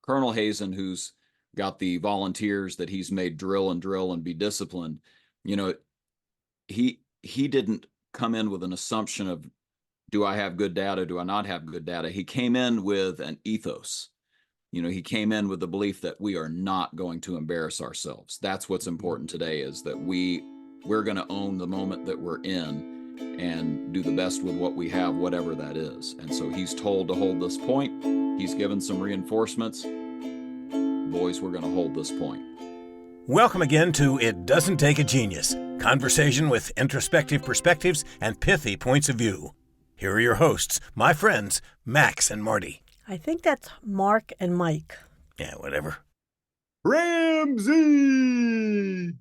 Colonel Hazen, who's got the volunteers that he's made drill and be disciplined, you know, he didn't come in with an assumption of, do I have good data? Do I not have good data? He came in with an ethos. He came in with the belief that we are not going to embarrass ourselves. That's what's important today, is that we're going to own the moment that we're in and do the best with what we have, whatever that is. And so he's told to hold this point. He's given some reinforcements. Boys, we're going to hold this point. Welcome again to It Doesn't Take a Genius, conversation with introspective perspectives and pithy points of view. Here are your hosts, my friends, Max and Marty. I think that's Mark and Mike. Yeah, whatever. Ramsey!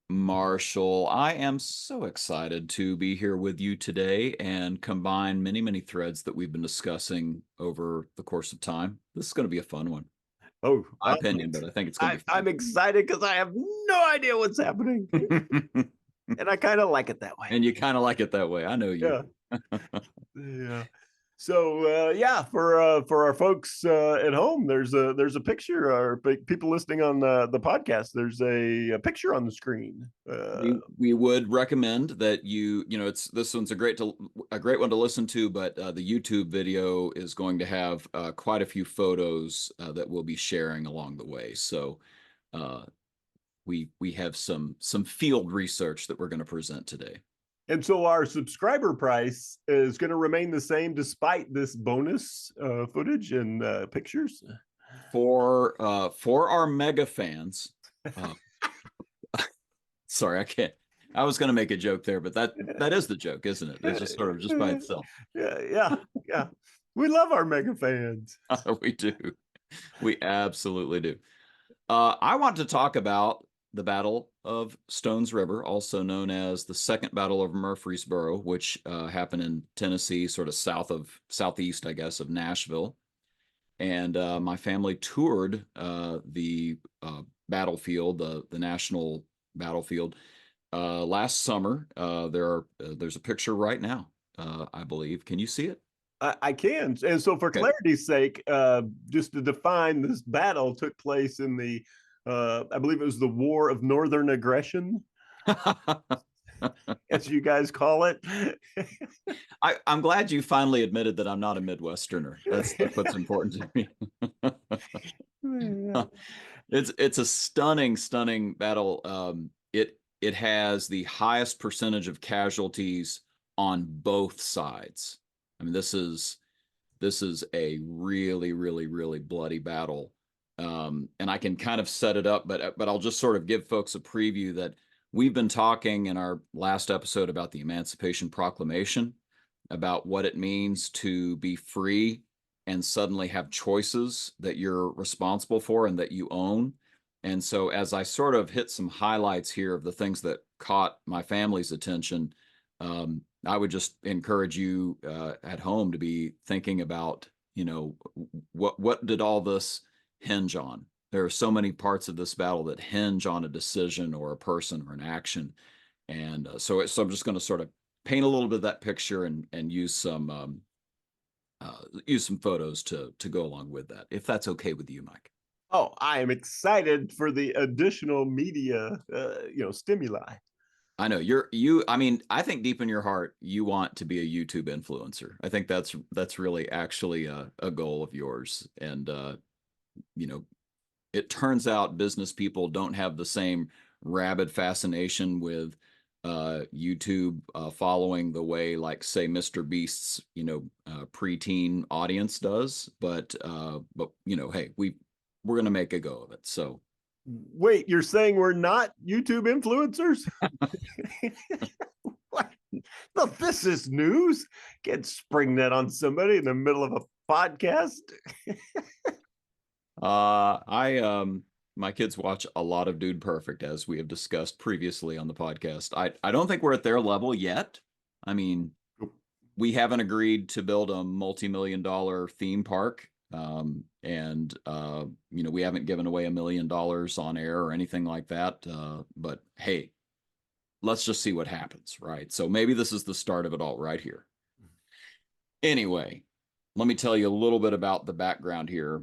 Marshall, I am so excited to be here with you today and combine many, many threads that we've been discussing over the course of time. This is going to be a fun one. Oh, my opinion, but I think it's going to be fun. I'm excited because I have no idea what's happening. And I kind of like it that way. And you kind of like it that way. I know you. Yeah. So for our folks at home, there's a picture, or people listening on the podcast, there's a picture on the screen. We would recommend that this one's a great one to listen to, but the YouTube video is going to have quite a few photos that we'll be sharing along the way. So we have some field research that we're going to present today. And so our subscriber price is going to remain the same despite this bonus footage and pictures. For our mega fans, sorry, I can't. I was going to make a joke there, but that is the joke, isn't it? It's just sort of just by itself. Yeah. We love our mega fans. We do. We absolutely do. I want to talk about the Battle of Stones River, also known as the Second Battle of Murfreesboro, which happened in Tennessee, sort of southeast, I guess, of Nashville. And my family toured the battlefield, the national battlefield, last summer. There's a picture right now, I believe. Can you see it? I can. And so for clarity's sake, just to define, this battle took place in the I believe it was the War of Northern Aggression, as you guys call it. I'm glad you finally admitted that I'm not a Midwesterner. That's what's important to me. It's a stunning battle. It has the highest percentage of casualties on both sides. I mean, this is a really bloody battle. And I can kind of set it up, but I'll just sort of give folks a preview that we've been talking in our last episode about the Emancipation Proclamation, about what it means to be free and suddenly have choices that you're responsible for and that you own. And so as I sort of hit some highlights here of the things that caught my family's attention, I would just encourage you at home to be thinking about, what did all this hinge on? There are so many parts of this battle that hinge on a decision or a person or an action. And so I'm just going to sort of paint a little bit of that picture and use some photos to go along with that, if that's okay with you, Mike. Oh, I am excited for the additional media, stimuli. I know I mean, I think deep in your heart, you want to be a YouTube influencer. I think that's really actually a goal of yours. And, it turns out business people don't have the same rabid fascination with YouTube following the way, like, say, Mr. Beast's, preteen audience does. But hey, we're going to make a go of it. So. Wait, you're saying we're not YouTube influencers? What? No, this is news. Can't spring that on somebody in the middle of a podcast. My kids watch a lot of Dude Perfect, as we have discussed previously on the podcast. I don't think we're at their level yet. I mean, we haven't agreed to build a multi-million-dollar theme park. We haven't given away $1 million on air or anything like that. But hey, let's just see what happens, right? So maybe this is the start of it all right here. Anyway, let me tell you a little bit about the background here.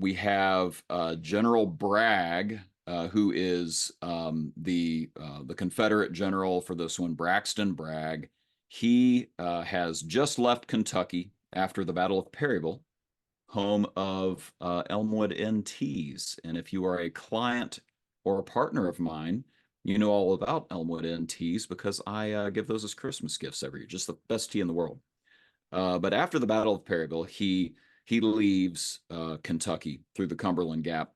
we have General Bragg, who is the Confederate general for this one, Braxton Bragg. He has just left Kentucky after the Battle of Perryville, home of Elmwood NTs. And if you are a client or a partner of mine, you know all about Elmwood NTs because I give those as Christmas gifts every year. Just the best tea in the world. But after the Battle of Perryville, he leaves Kentucky through the Cumberland Gap.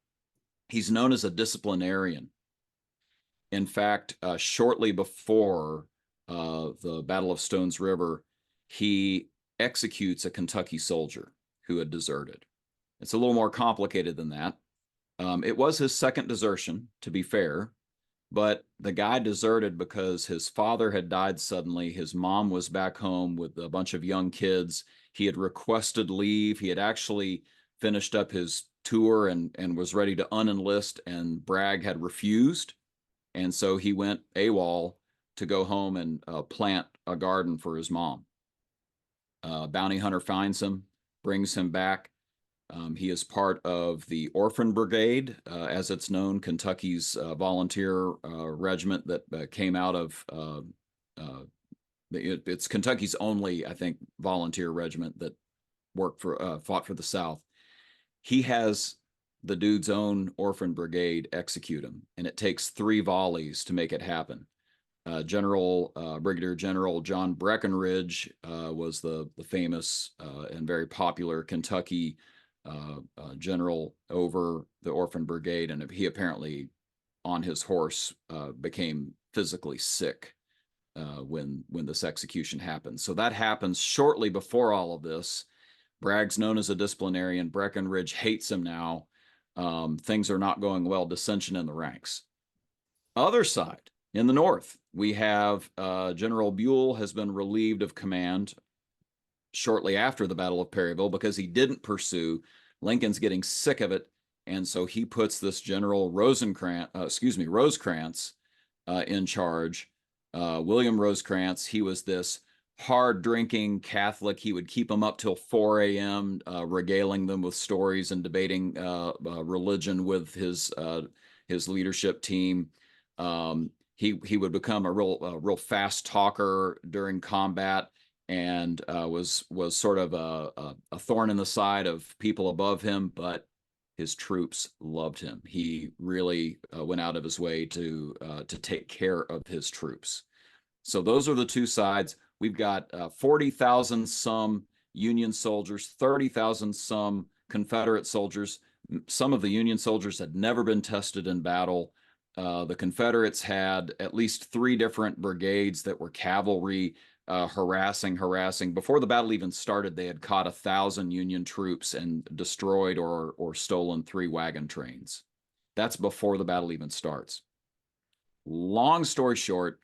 He's known as a disciplinarian. In fact, shortly before the Battle of Stones River, he executes a Kentucky soldier who had deserted. It's a little more complicated than that. It was his second desertion, to be fair, but the guy deserted because his father had died suddenly. His mom was back home with a bunch of young kids. He had requested leave. He had actually finished up his tour and was ready to unenlist, and Bragg had refused. And so he went AWOL to go home and plant a garden for his mom. Bounty hunter finds him, brings him back. He is part of the Orphan Brigade, as it's known, Kentucky's volunteer regiment that came out of, it's Kentucky's only, I think, volunteer regiment that fought for the South. He has the dude's own Orphan Brigade execute him, and it takes 3 volleys to make it happen. Brigadier General John Breckinridge was the famous and very popular Kentucky general over the Orphan Brigade, and he apparently, on his horse, became physically sick when this execution happened. So that happens shortly before all of this. Bragg's known as a disciplinarian. Breckinridge hates him now. Things are not going well. Dissension in the ranks. Other side, in the north, we have General Buell has been relieved of command shortly after the Battle of Perryville because he didn't pursue. Lincoln's getting sick of it, and so he puts this General Rosecrans in charge. William Rosecrans, he was this hard-drinking Catholic. He would keep them up till 4 a.m., regaling them with stories and debating religion with his leadership team. He would become a real fast talker during combat, and was sort of a thorn in the side of people above him, but his troops loved him. He really went out of his way to take care of his troops. So those are the two sides. We've got 40,000 some Union soldiers, 30,000 some Confederate soldiers. Some of the Union soldiers had never been tested in battle. The Confederates had at least 3 different brigades that were cavalry harassing. Before the battle even started, they had caught 1,000 Union troops and destroyed or stolen 3 wagon trains. That's before the battle even starts. Long story short,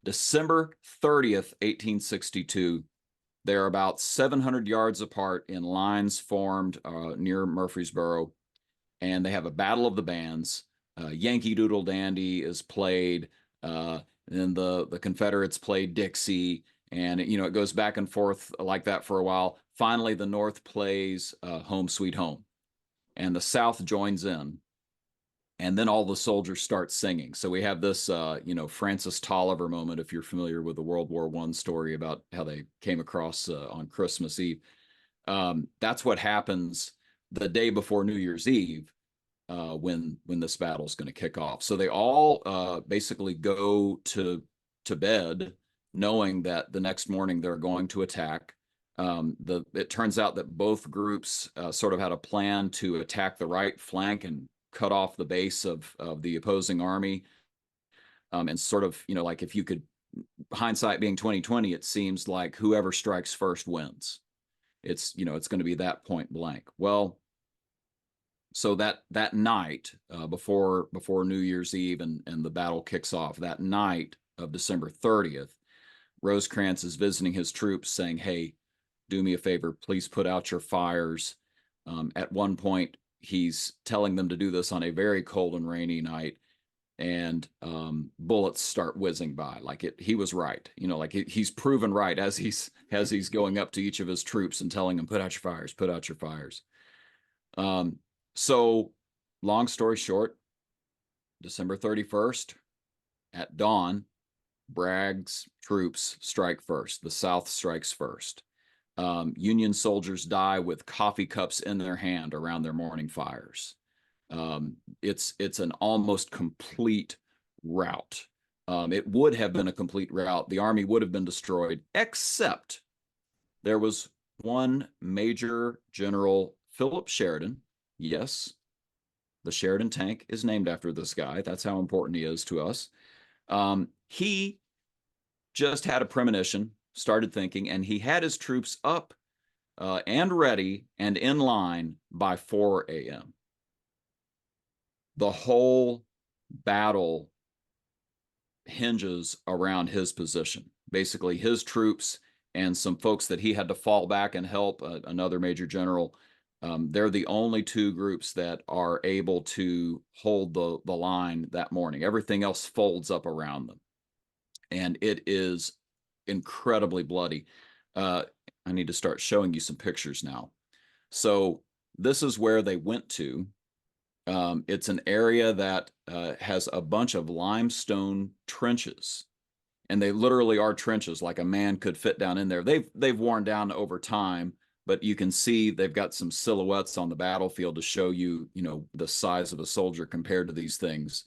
December 30th, 1862, they're about 700 yards apart in lines formed near Murfreesboro, and they have a battle of the bands. Yankee Doodle Dandy is played, and the Confederates played Dixie, and it goes back and forth like that for a while. Finally, the North plays Home Sweet Home, and the South joins in. And then all the soldiers start singing. So we have this, Francis Tolliver moment, if you're familiar with the World War I story about how they came across on Christmas Eve. That's what happens the day before New Year's Eve when this battle is going to kick off. So they all basically go to bed knowing that the next morning they're going to attack. It turns out that both groups sort of had a plan to attack the right flank and cut off the base of the opposing army, and sort of, like if you could, hindsight being 2020, it seems like whoever strikes first wins. It's going to be that point blank. Well, so that night before New Year's Eve and the battle kicks off, that night of December 30th, Rosecrans is visiting his troops saying, hey, do me a favor, please put out your fires. At one point, he's telling them to do this on a very cold and rainy night, and bullets start whizzing by. He was right, he's proven right as he's going up to each of his troops and telling them, put out your fires, put out your fires. So, long story short, December 31st at dawn, Bragg's troops strike first. The South strikes first. Union soldiers die with coffee cups in their hand around their morning fires. It's an almost complete rout. It would have been a complete rout. The army would have been destroyed, except there was one Major General Philip Sheridan. Yes, the Sheridan tank is named after this guy. That's how important he is to us. He just had a premonition, started thinking, and he had his troops up and ready and in line by 4 a.m. The whole battle hinges around his position. Basically, his troops and some folks that he had to fall back and help, another major general. They're the only two groups that are able to hold the line that morning. Everything else folds up around them. And it is incredibly bloody. I need to start showing you some pictures now. So this is where they went to. It's an area that has a bunch of limestone trenches, and they literally are trenches, like a man could fit down in there. They've worn down over time, but you can see they've got some silhouettes on the battlefield to show you, the size of a soldier compared to these things.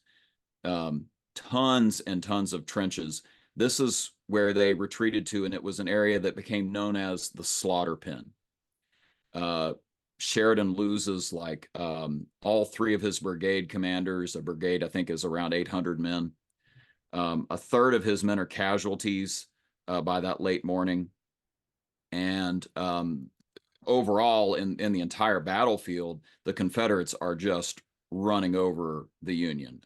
Tons and tons of trenches. This is where they retreated to, and it was an area that became known as the slaughter pen. Sheridan loses like all three of his brigade commanders. A brigade, I think, is around 800 men. A third of his men are casualties by that late morning. And overall, in the entire battlefield, the Confederates are just running over the Union.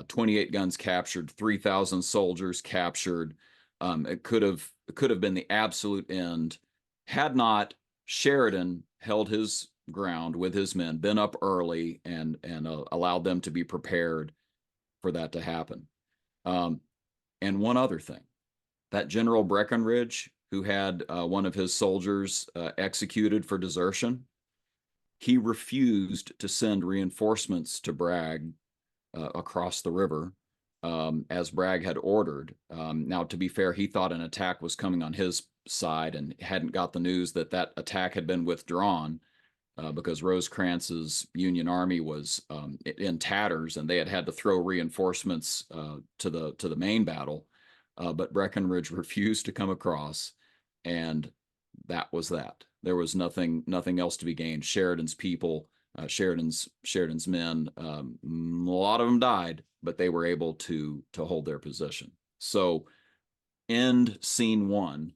28 guns captured, 3,000 soldiers captured. It could have been the absolute end had not Sheridan held his ground with his men, been up early, and allowed them to be prepared for that to happen. And one other thing, that General Breckinridge, who had one of his soldiers executed for desertion, he refused to send reinforcements to Bragg across the river, as Bragg had ordered. Now, to be fair, he thought an attack was coming on his side and hadn't got the news that attack had been withdrawn because Rosecrans's Union Army was in tatters, and they had to throw reinforcements to the main battle. But Breckinridge refused to come across, and that was that. There was nothing else to be gained. Sheridan's people, Sheridan's men, a lot of them died, but they were able to hold their position. So, end scene one.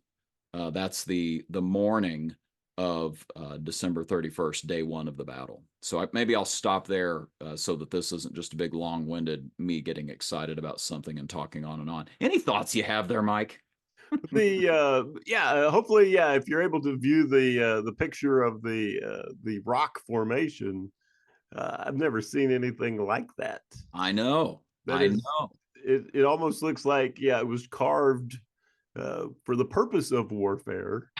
That's the morning of December 31st, day one of the battle. So maybe I'll stop there so that this isn't just a big long-winded me getting excited about something and talking on and on. Any thoughts you have there, Mike? Hopefully, if you're able to view the picture of the rock formation, I've never seen anything like that. I know. It almost looks like it was carved for the purpose of warfare.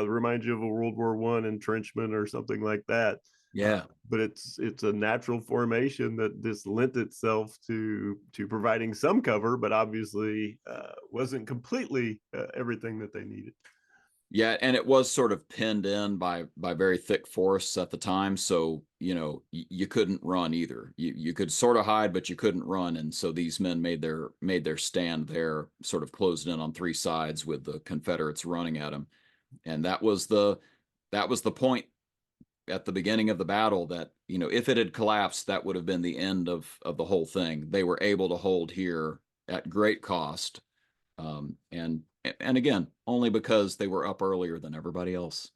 Reminds you of a World War I entrenchment or something like that. Yeah. But it's a natural formation that just lent itself to providing some cover, but obviously wasn't completely everything that they needed. Yeah, and it was sort of pinned in by very thick forests at the time, so you couldn't run either. You could sort of hide, but you couldn't run, and so these men made their stand there, sort of closed in on three sides with the Confederates running at them, and that was the point at the beginning of the battle that if it had collapsed, that would have been the end of the whole thing. They were able to hold here at great cost, and again, only because they were up earlier than everybody else.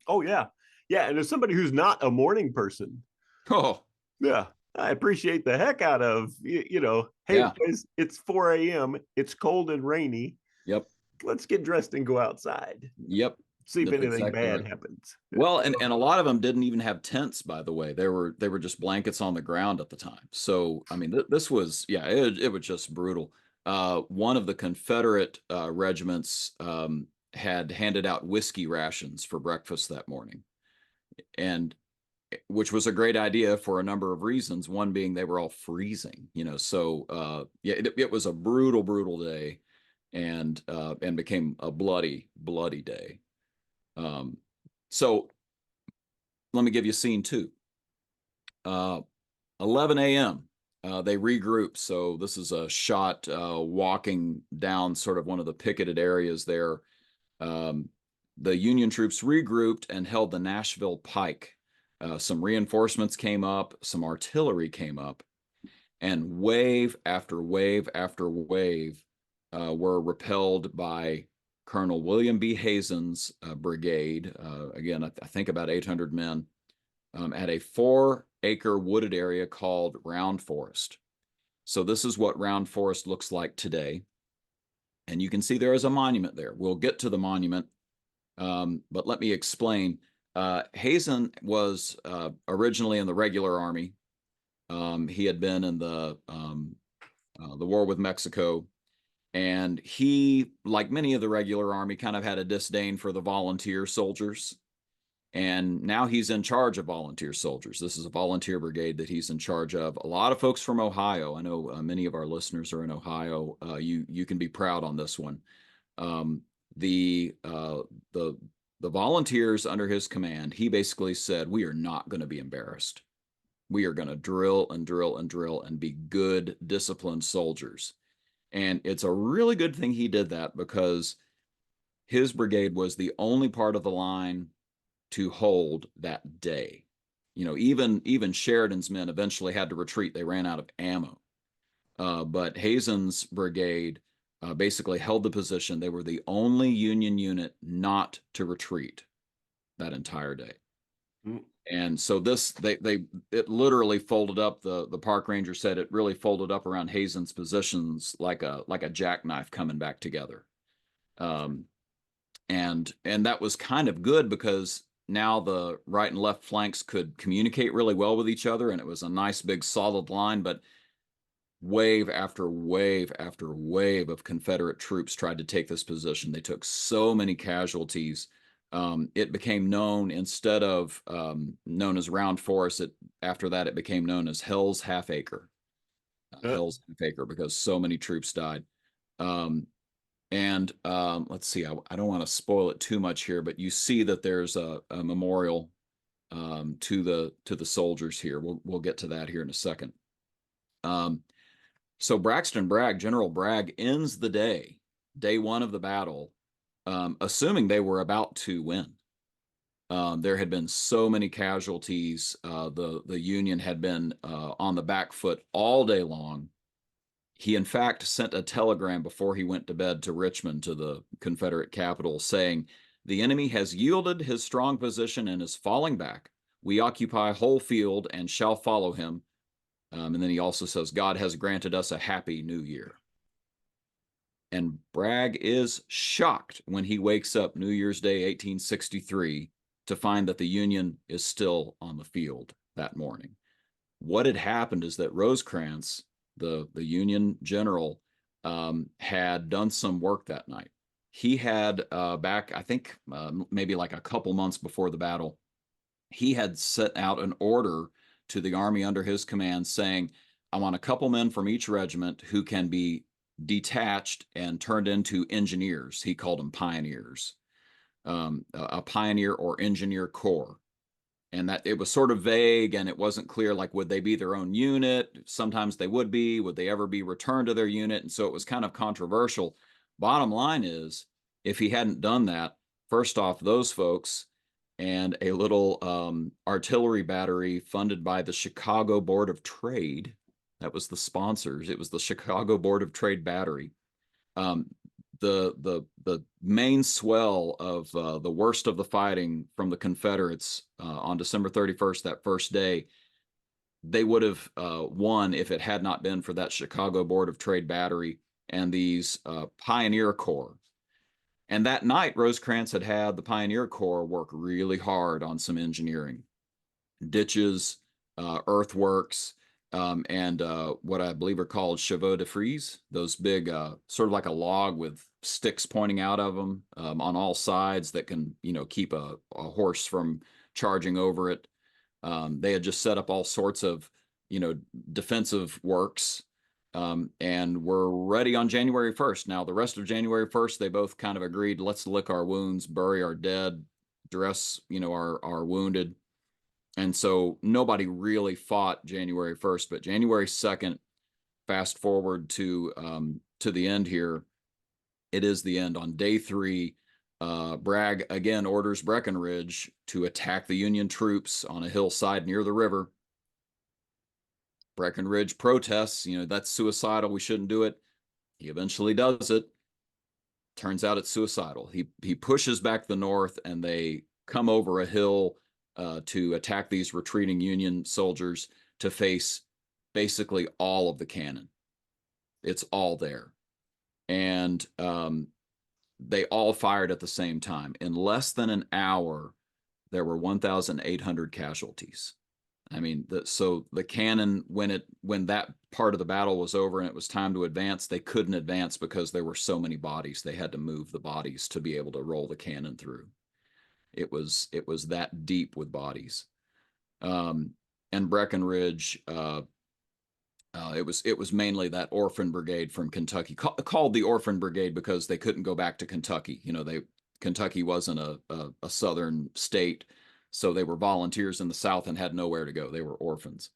Oh, yeah. Yeah. And as somebody who's not a morning person, I appreciate the heck out of, hey, boys, it's 4 a.m. It's cold and rainy. Yep. Let's get dressed and go outside. Yep. See if anything bad happens. Well, and a lot of them didn't even have tents, by the way. They were just blankets on the ground at the time. So, I mean, this was, it was just brutal. One of the Confederate regiments had handed out whiskey rations for breakfast that morning, and which was a great idea for a number of reasons. One being they were all freezing, So yeah, it was a brutal day, and became a bloody day. So let me give you scene 2. 11 a.m. They regroup. So this is a shot walking down sort of one of the picketed areas there. The Union troops regrouped and held the Nashville Pike. Some reinforcements came up, some artillery came up, and wave after wave after wave were repelled by Colonel William B. Hazen's brigade. Again, I think about 800 men at a 4-acre wooded area called Round Forest. So this is what Round Forest looks like today. And you can see there is a monument there. We'll get to the monument, but let me explain. Hazen was originally in the regular army. He had been in the war with Mexico, and he, like many of the regular army, kind of had a disdain for the volunteer soldiers. And now he's in charge of volunteer soldiers. This is a volunteer brigade that he's in charge of. A lot of folks from Ohio. I know many of our listeners are in Ohio. You can be proud on this one. The volunteers under his command, he basically said, we are not going to be embarrassed. We are going to drill and drill and drill and be good, disciplined soldiers. And it's a really good thing he did that, because his brigade was the only part of the line to hold that day. Even Sheridan's men eventually had to retreat. They ran out of ammo. But Hazen's brigade basically held the position. They were the only Union unit not to retreat that entire day. And so it literally folded up. The park ranger said it really folded up around Hazen's positions like a jackknife coming back together. And that was kind of good, because now the right and left flanks could communicate really well with each other, and it was a nice big solid line. But wave after wave after wave of Confederate troops tried to take this position. They took so many casualties. It became known, instead of known as Round Forest, after that it became known as Hell's Half Acre. Hell's Half Acre, because so many troops died. Let's see, I don't want to spoil it too much here, but you see that there's a memorial to the soldiers here. We'll get to that here in a second. So General Bragg ends the day 1 of the battle, assuming they were about to win. There had been so many casualties. The Union had been on the back foot all day long. He, in fact, sent a telegram before he went to bed to Richmond, to the Confederate capital, saying, "The enemy has yielded his strong position and is falling back. We occupy whole field and shall follow him." And then he also says, "God has granted us a happy new year." And Bragg is shocked when he wakes up New Year's Day, 1863, to find that the Union is still on the field that morning. What had happened is that Rosecrans, the Union general, had done some work that night. He had back, I think, maybe like a couple months before the battle, he had set out an order to the army under his command saying, "I want a couple men from each regiment who can be detached and turned into engineers." He called them pioneers, a pioneer or engineer corps. And that it was sort of vague, and it wasn't clear, like, would they be their own unit? Sometimes they would be. Would they ever be returned to their unit? And so it was kind of controversial. Bottom line is, if he hadn't done that, first off, those folks and a little artillery battery funded by the Chicago Board of Trade, that was the sponsors. It was the Chicago Board of Trade battery. The main swell of the worst of the fighting from the Confederates on December 31st, that first day, they would have won if it had not been for that Chicago Board of Trade battery and these Pioneer Corps. And that night, Rosecrans had the Pioneer Corps work really hard on some engineering, ditches, earthworks, and what I believe are called chevaux de frise, those big, sort of like a log with sticks pointing out of them on all sides that can, keep a horse from charging over it. They had just set up all sorts of, defensive works, and were ready on January 1st. Now, the rest of January 1st, they both kind of agreed, let's lick our wounds, bury our dead, dress, our wounded. And so nobody really fought January 1st, but January 2nd, fast forward to the end here, it is the end. On day 3, Bragg again orders Breckinridge to attack the Union troops on a hillside near the river. Breckinridge protests, that's suicidal. We shouldn't do it. He eventually does it. Turns out it's suicidal. He pushes back the North, and they come over a hill to attack these retreating Union soldiers to face basically all of the cannon. It's all there. And they all fired at the same time. In less than an hour, there were 1,800 casualties. I mean, so the cannon, when that part of the battle was over and it was time to advance, they couldn't advance because there were so many bodies. They had to move the bodies to be able to roll the cannon through. It was that deep with bodies. And Breckinridge, it was mainly that orphan brigade from Kentucky, called the Orphan Brigade because they couldn't go back to Kentucky. Kentucky wasn't a southern state, so they were volunteers in the South and had nowhere to go. They were orphans.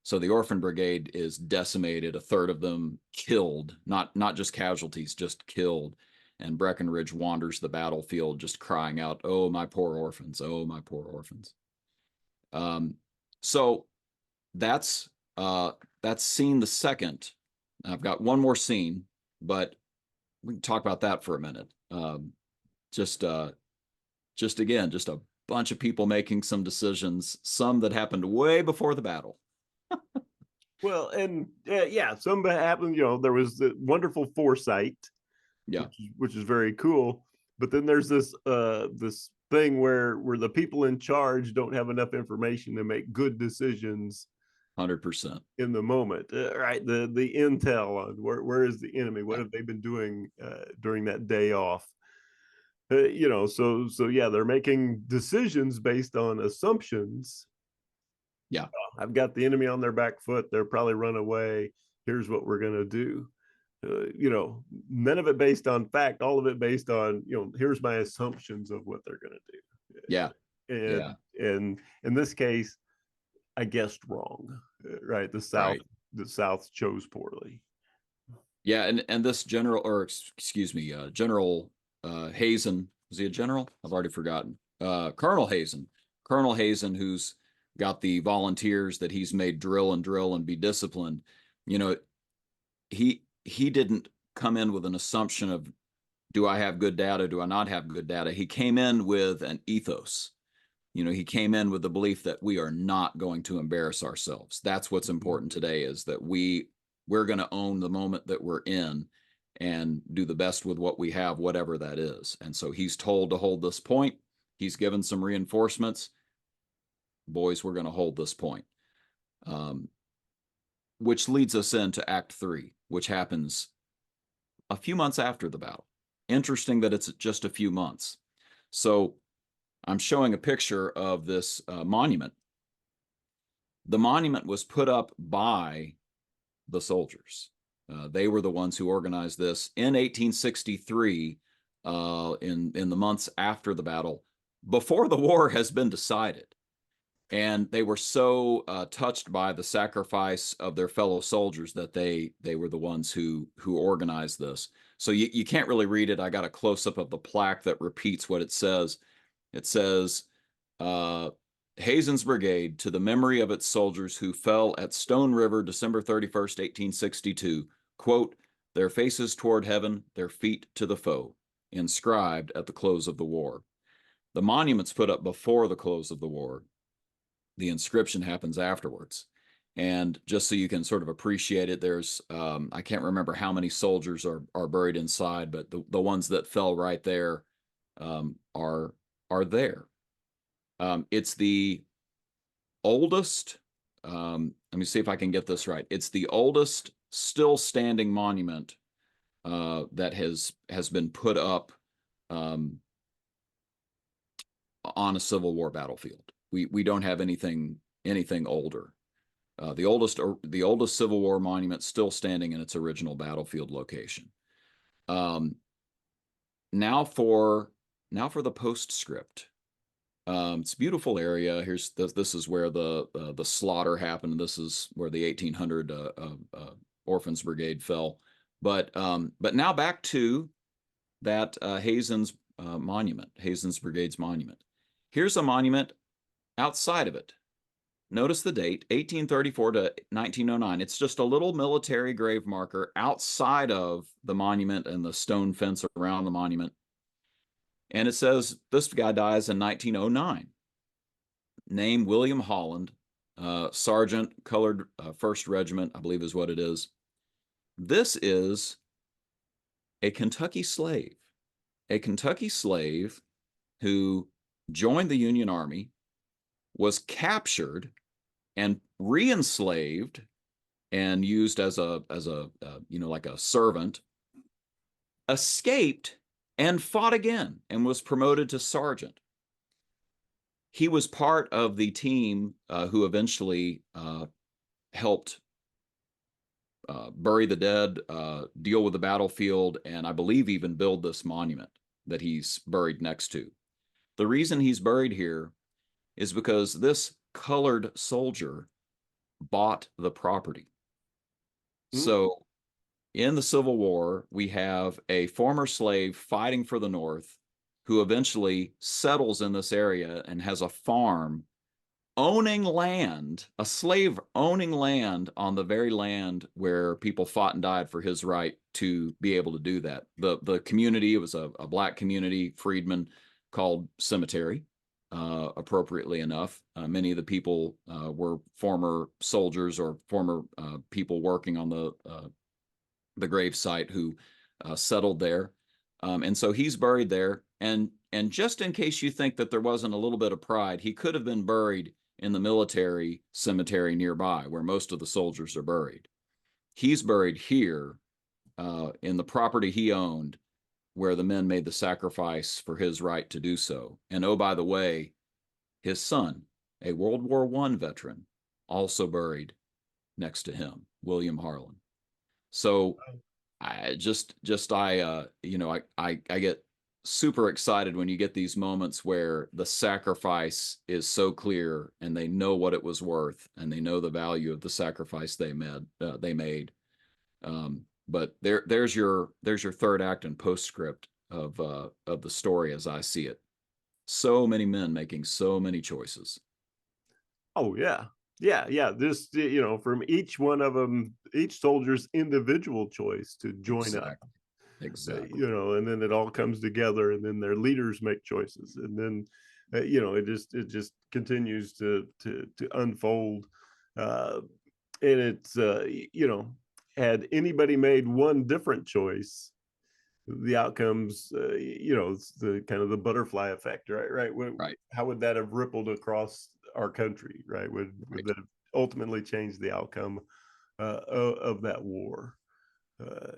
So the Orphan Brigade is decimated, a third of them killed, not just casualties, just killed. And Breckinridge wanders the battlefield just crying out, "Oh, my poor orphans, oh, my poor orphans." So that's scene the second. I've got one more scene, but we can talk about that for a minute. Just again, just a bunch of people making some decisions, some that happened way before the battle. Well, and some happened. There was the wonderful foresight, which is very cool. But then there's this thing where the people in charge don't have enough information to make good decisions. 100% in the moment, right? The intel on where is the enemy? What have they been doing during that day off? So yeah, they're making decisions based on assumptions. Yeah, I've got the enemy on their back foot. They're probably run away. Here's what we're gonna do. None of it based on fact. All of it based on here's my assumptions of what they're gonna do. Yeah, And in this case, I guessed wrong. Right, the South chose poorly. Yeah, and this general, or excuse me, General Hazen, was he a general? I've already forgotten. Colonel Hazen, who's got the volunteers that he's made drill and be disciplined. He didn't come in with an assumption of, do I have good data? Do I not have good data? He came in with an ethos. He came in with the belief that we are not going to embarrass ourselves. That's what's important today, is that we're going to own the moment that we're in and do the best with what we have, whatever that is. And so he's told to hold this point. He's given some reinforcements. Boys, we're going to hold this point. Which leads us into Act 3, which happens a few months after the battle. Interesting that it's just a few months. So I'm showing a picture of this monument. The monument was put up by the soldiers. They were the ones who organized this in 1863, in the months after the battle, before the war has been decided. And they were so touched by the sacrifice of their fellow soldiers that they were the ones who organized this. So you can't really read it. I got a close-up of the plaque that repeats what it says. It says, Hazen's Brigade, to the memory of its soldiers who fell at Stone River, December 31st, 1862, quote, their faces toward heaven, their feet to the foe, inscribed at the close of the war. The monument's put up before the close of the war. The inscription happens afterwards. And just so you can sort of appreciate it, there's, I can't remember how many soldiers are buried inside, but the ones that fell right there are there. It's the oldest, let me see if I can get this right. It's the oldest still standing monument that has been put up on a Civil War battlefield. We don't have anything older. The oldest Civil War monument still standing in its original battlefield location. Now for the postscript. It's a beautiful area. Here's this is where the slaughter happened. This is where the 1800 Orphans Brigade fell. But now back to that Hazen's monument, Hazen's Brigade's monument. Here's a monument outside of it. Notice the date, 1834 to 1909. It's just a little military grave marker outside of the monument and the stone fence around the monument. And it says this guy dies in 1909. Name William Holland, Sergeant, Colored 1st Regiment, I believe is what it is. This is a Kentucky slave who joined the Union Army, was captured and re-enslaved and used as a like a servant, escaped and fought again and was promoted to sergeant. He was part of the team who eventually helped bury the dead, deal with the battlefield, and I believe even build this monument that he's buried next to. The reason he's buried here is because this colored soldier bought the property. So in the Civil War, we have a former slave fighting for the North who eventually settles in this area and has a farm owning land, a slave owning land on the very land where people fought and died for his right to be able to do that. The community, it was a black community, freedmen, called Cemetery, appropriately enough. Many of the people were former soldiers or former people working on the grave site who settled there. And so he's buried there. And just in case you think that there wasn't a little bit of pride, he could have been buried in the military cemetery nearby where most of the soldiers are buried. He's buried here in the property he owned, where the men made the sacrifice for his right to do so. And oh, by the way, his son, a World War I veteran, also buried next to him, William Harlan. So I get super excited when you get these moments where the sacrifice is so clear and they know what it was worth and they know the value of the sacrifice they made. But there's your third act and postscript of the story as I see it. So many men making so many choices. Oh yeah. This, from each one of them, each soldier's individual choice to join up. Exactly. And then it all comes together, and then their leaders make choices, and then it just continues to unfold. And it's had anybody made one different choice, the outcomes, it's the kind of the butterfly effect, right? Right. How would that have rippled across our country, right? Would that have ultimately changed the outcome of that war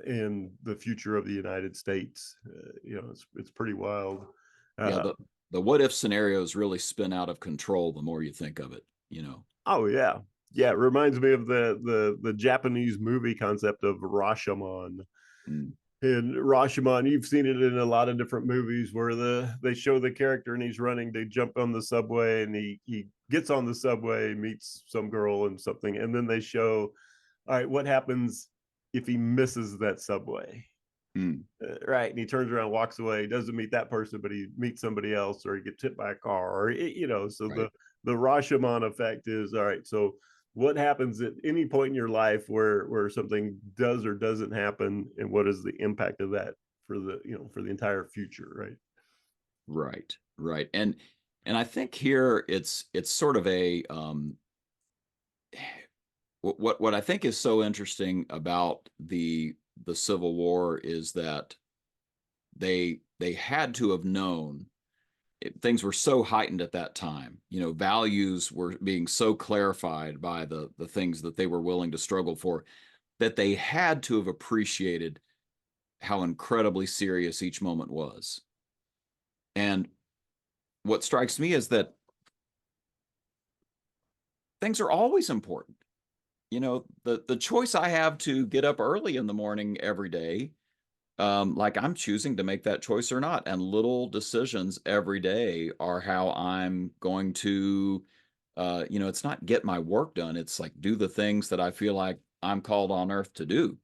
and the future of the United States? It's pretty wild. Yeah, the what if scenarios really spin out of control the more you think of it. Oh yeah. It reminds me of the Japanese movie concept of Rashomon. And Rashomon, you've seen it in a lot of different movies where they show the character and he's running to jump on the subway, and he gets on the subway, meets some girl and something, and then they show, all right, what happens if he misses that subway? Right, and he turns around, walks away, doesn't meet that person, but he meets somebody else, or he gets hit by a car, or so right. The Rashomon effect is, all right, so what happens at any point in your life where something does or doesn't happen, and what is the impact of that for the entire future, right. And I think here it's sort of a what I think is so interesting about the Civil War is that they had to have known things were so heightened at that time. Values were being so clarified by the things that they were willing to struggle for, that they had to have appreciated how incredibly serious each moment was. And what strikes me is that things are always important. You know, the choice I have to get up early in the morning every day, like I'm choosing to make that choice or not. And little decisions every day are how I'm going to, it's not get my work done. It's like do the things that I feel like I'm called on earth to do.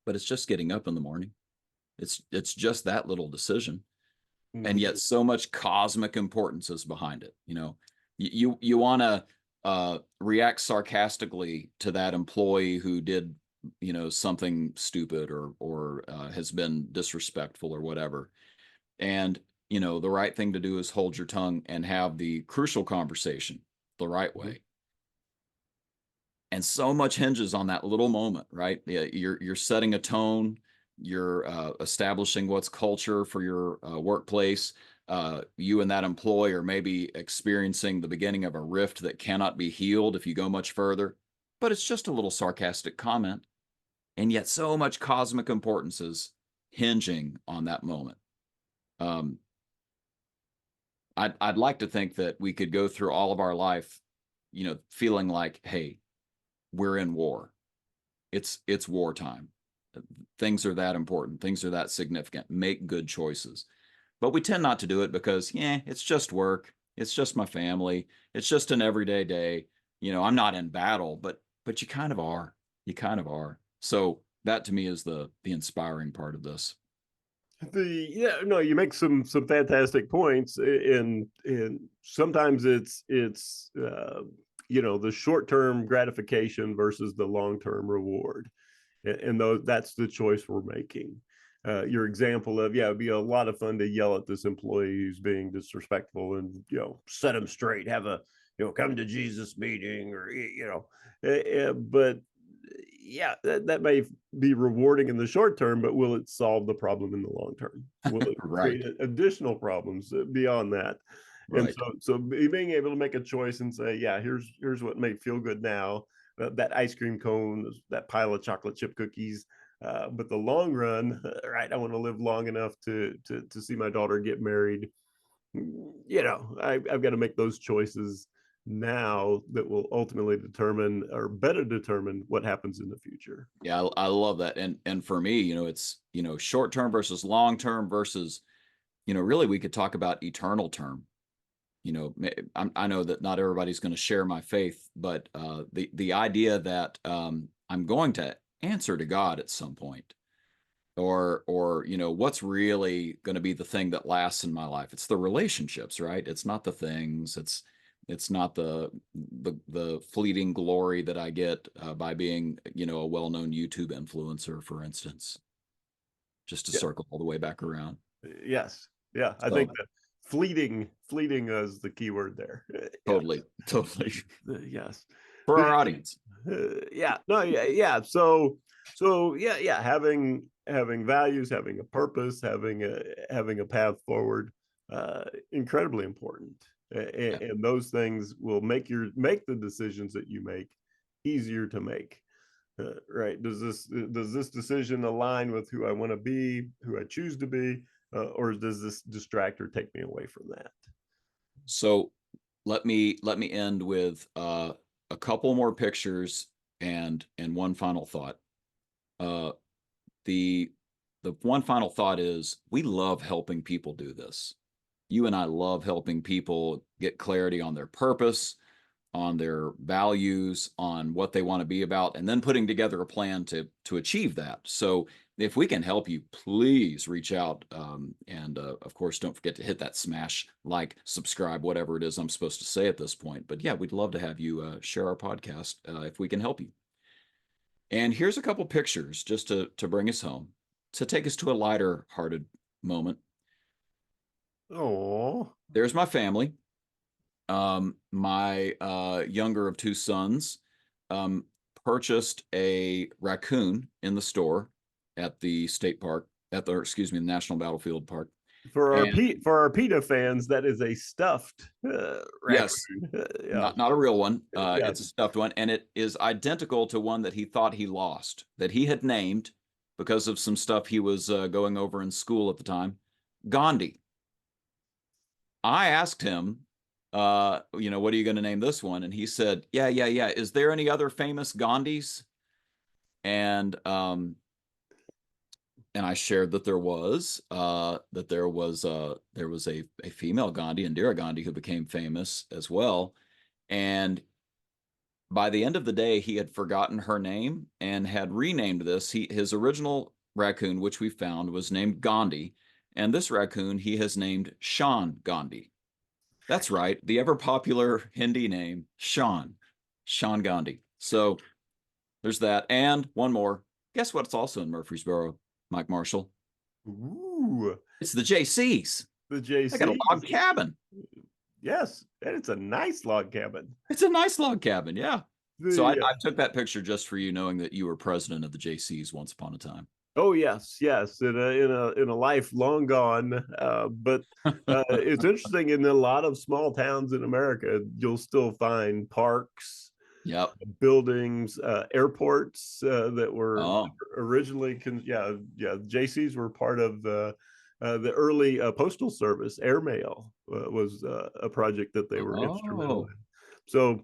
But it's just getting up in the morning. It's just that little decision. And yet so much cosmic importance is behind it. You want to react sarcastically to that employee who did something stupid or has been disrespectful or whatever, and the right thing to do is hold your tongue and have the crucial conversation the right way. And so much hinges on that little moment, right? You're setting a tone, you're establishing what's culture for your workplace. You and that employee are maybe experiencing the beginning of a rift that cannot be healed if you go much further, but it's just a little sarcastic comment. And yet so much cosmic importance is hinging on that moment. I'd like to think that we could go through all of our life, feeling like, hey, we're in war. It's wartime. Things are that important. Things are that significant. Make good choices. But we tend not to do it because, it's just work. It's just my family. It's just an everyday day. I'm not in battle, but you kind of are. You kind of are. So that to me is the inspiring part of this. You make some fantastic points, and sometimes it's the short-term gratification versus the long-term reward, and that's the choice we're making. Your example of it'd be a lot of fun to yell at this employee who's being disrespectful and set him straight, have a come to Jesus meeting, or but that may be rewarding in the short term, but will it solve the problem in the long term? Will it Right. create additional problems beyond that? Right. And so being able to make a choice and say, here's what may feel good now, that ice cream cone, that pile of chocolate chip cookies, but the long run, right? I want to live long enough to see my daughter get married. I've got to make those choices now that will ultimately determine, or better determine, what happens in the future. Yeah, I love that. And for me, it's short term versus long term versus really we could talk about eternal term. I know that not everybody's going to share my faith, but the idea that I'm going to answer to God at some point, or what's really going to be the thing that lasts in my life? It's the relationships, right? It's not the things. It's not the fleeting glory that I get by being a well-known YouTube influencer, for instance. Just to circle all the way back around. Yes, I think that fleeting is the key word there. Totally. Yes, for our audience. Having values, having a purpose, having a path forward, incredibly important. And those things will make the decisions that you make easier to make. Right? Does this decision align with who I want to be, who I choose to be, or does this distract or take me away from that? So let me end with a couple more pictures and one final thought. The one final thought is we love helping people do this. You and I love helping people get clarity on their purpose, on their values, on what they want to be about, and then putting together a plan to achieve that. So if we can help you, please reach out. And of course, don't forget to hit that smash, like, subscribe, whatever it is I'm supposed to say at this point. But yeah, we'd love to have you share our podcast if we can help you. And here's a couple pictures just to bring us home, to take us to a lighter hearted moment. Oh, there's my family. My younger of two sons purchased a raccoon in the store at the state park, the National Battlefield Park. For our PETA fans, that is a stuffed raccoon. Yes, not a real one. It's a stuffed one, and it is identical to one that he thought he lost, that he had named because of some stuff he was going over in school at the time. Gandhi. I asked him, what are you going to name this one? And he said, yeah. Is there any other famous Gandhis? And I shared that there was a female Gandhi, Indira Gandhi, who became famous as well. And by the end of the day, he had forgotten her name and had renamed this. His original raccoon, which we found, was named Gandhi. And this raccoon he has named Sean Gandhi. That's right. The ever popular Hindi name, Sean Gandhi. So there's that. And one more. Guess what's also in Murfreesboro, Mike Marshall? Ooh. It's the JCs. The JCs. I got a log cabin. Yes. And it's a nice log cabin. It's a nice log cabin. Yeah. So I took that picture just for you, knowing that you were president of the JCs once upon a time. Oh yes, in a life long gone. But it's interesting, in a lot of small towns in America, you'll still find parks, buildings, airports that were originally JCs were part of the early postal service. Airmail was a project that they were instrumental in. So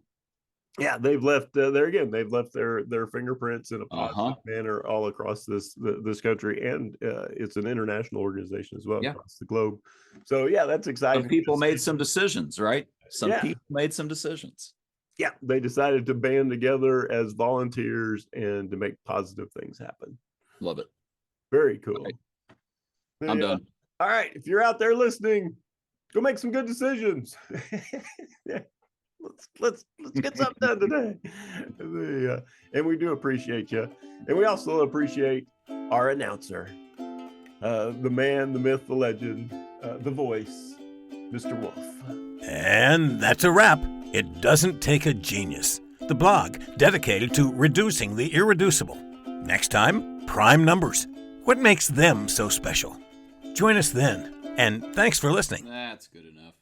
yeah, they've left they've left their fingerprints in a positive manner all across this country, and it's an international organization as well across the globe. So yeah, that's exciting. Some people made some decisions, right? Some people made some decisions. Yeah, they decided to band together as volunteers and to make positive things happen. Love it. Very cool. Right. I'm done. All right, if you're out there listening, go make some good decisions. Let's get something done today. And we do appreciate you. And we also appreciate our announcer, the man, the myth, the legend, the voice, Mr. Wolf. And that's a wrap. It doesn't take a genius. The blog dedicated to reducing the irreducible. Next time, prime numbers. What makes them so special? Join us then. And thanks for listening. That's good enough.